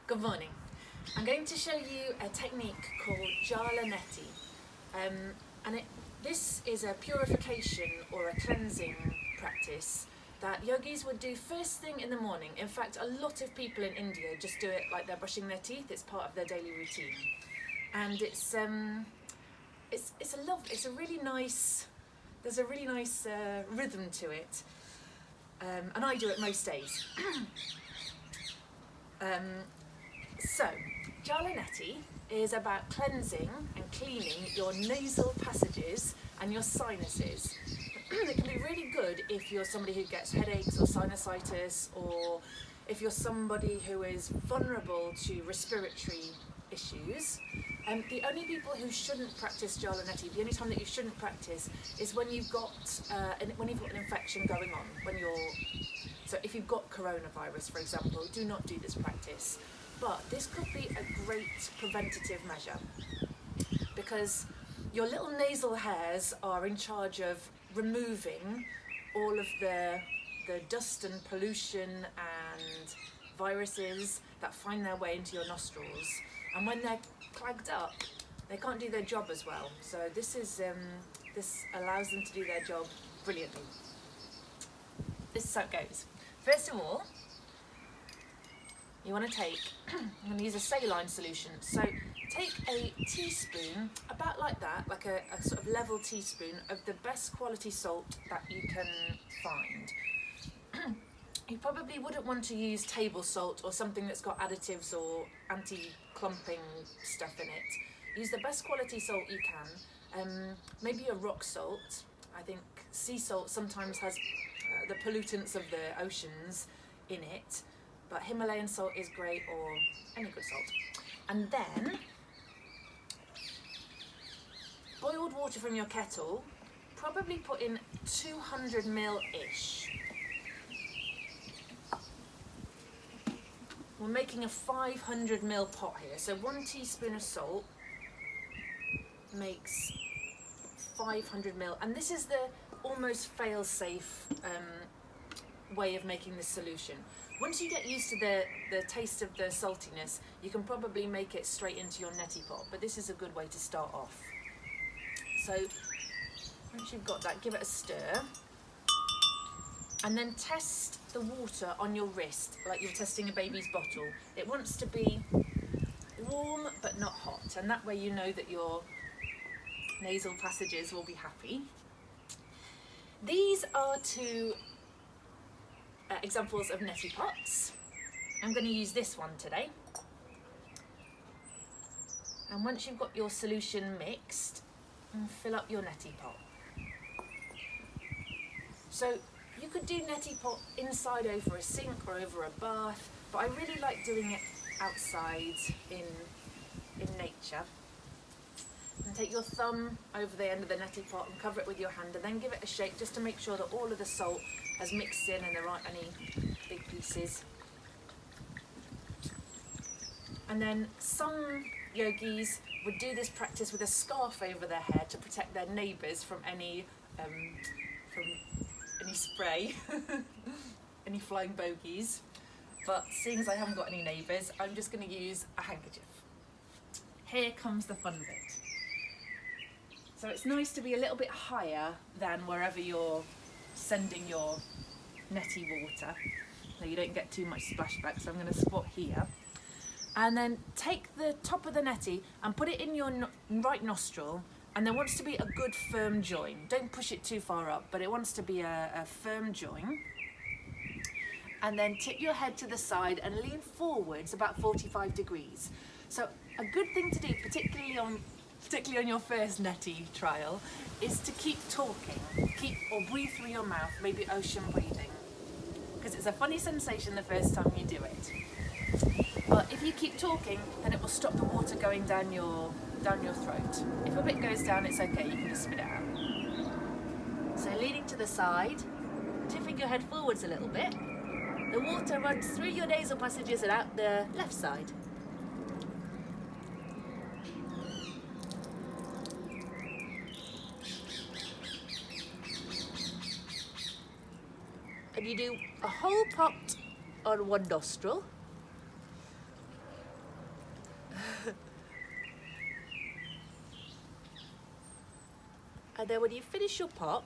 Good morning. I'm going to show you a technique called Jala Neti. This is a purification or a cleansing practice that yogis would do first thing in the morning. In fact, a lot of people in India just do it like they're brushing their teeth. It's part of their daily routine. And it's a really nice, there's a really nice rhythm to it. And I do it most days. So, Jala Neti is about cleansing and cleaning your nasal passages and your sinuses. It can be really good if you're somebody who gets headaches or sinusitis, or if you're somebody who is vulnerable to respiratory issues. The only people who shouldn't practice Jala Neti, the only time that you shouldn't practice is when you've got an infection going on. So if you've got coronavirus, for example, do not do this practice. But this could be a great preventative measure because your little nasal hairs are in charge of removing all of the dust and pollution and viruses that find their way into your nostrils. And when they're clogged up, they can't do their job as well. So this allows them to do their job brilliantly. This is how it goes. First of all, you want to take, I'm going to use a saline solution. So take a teaspoon, about like that, like a sort of level teaspoon of the best quality salt that you can find. You probably wouldn't want to use table salt or something that's got additives or anti-clumping stuff in it. Use the best quality salt you can. Maybe a rock salt. I think sea salt sometimes has the pollutants of the oceans in it. But Himalayan salt is great, or any good salt. And then, boiled water from your kettle, probably put in 200 ml-ish. We're making a 500 ml pot here, so 1 teaspoon of salt makes 500 ml. And this is the almost fail-safe way of making this solution. Once you get used to the taste of the saltiness, you can probably make it straight into your neti pot, but this is a good way to start off. So once you've got that, give it a stir, and then test the water on your wrist like you're testing a baby's bottle. It wants to be warm but not hot, and that way you know that your nasal passages will be happy. These are two examples of neti pots. I'm going to use this one today. And once you've got your solution mixed, fill up your neti pot. So you could do neti pot inside over a sink or over a bath, but I really like doing it outside in nature. And take your thumb over the end of the neti pot and cover it with your hand, and then give it a shake just to make sure that all of the salt has mixed in and there aren't any big pieces. And then some yogis would do this practice with a scarf over their head to protect their neighbours from any spray, any flying bogies. But seeing as I haven't got any neighbours, I'm just going to use a handkerchief. Here comes the fun bit. So it's nice to be a little bit higher than wherever you're sending your neti water, so you don't get too much splashback. So I'm going to squat here, and then take the top of the neti and put it in your right nostril, and there wants to be a good firm join. Don't push it too far up, but it wants to be a firm join. And then tip your head to the side and lean forwards about 45 degrees. So a good thing to do, particularly on your first neti trial, is to keep talking, or breathe through your mouth, maybe ocean breathing, because it's a funny sensation the first time you do it. But if you keep talking, then it will stop the water going down your throat. If a bit goes down, it's okay, you can just spit it out. So leaning to the side, tipping your head forwards a little bit, the water runs through your nasal passages and out the left side. And you do a whole pot on one nostril, And then when you finish your pot,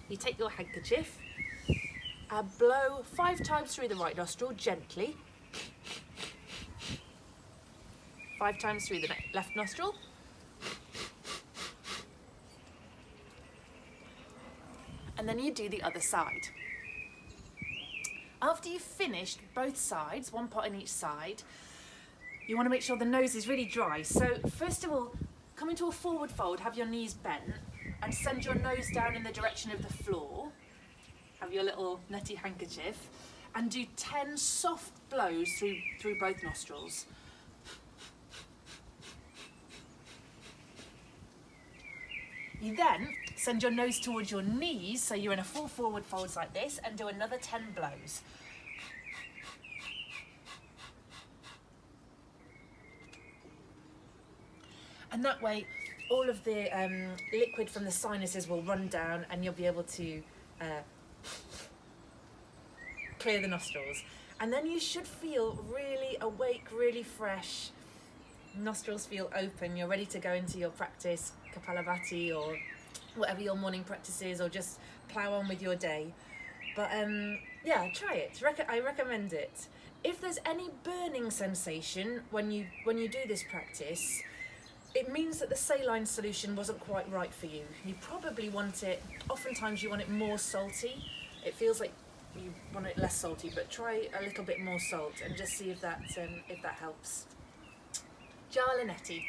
you take your handkerchief and blow 5 times through the right nostril gently, 5 times through the left nostril, and then you do the other side. After you've finished both sides, 1 pot on each side, you want to make sure the nose is really dry. So first of all, come into a forward fold, have your knees bent, and send your nose down in the direction of the floor. Have your little neti handkerchief, and do 10 soft blows through both nostrils. You then send your nose towards your knees, so you're in a full forward fold like this, and do another 10 blows. And that way, all of the liquid from the sinuses will run down, and you'll be able to clear the nostrils. And then you should feel really awake, really fresh. Nostrils feel open. You're ready to go into your practice, Kapalabhati or whatever your morning practice is, or just plow on with your day. But yeah, try it. I recommend it. If there's any burning sensation when you do this practice, it means that the saline solution wasn't quite right for you. You probably want it, oftentimes you want it more salty. It feels like you want it less salty, but try a little bit more salt and just see if that helps. Jala Neti.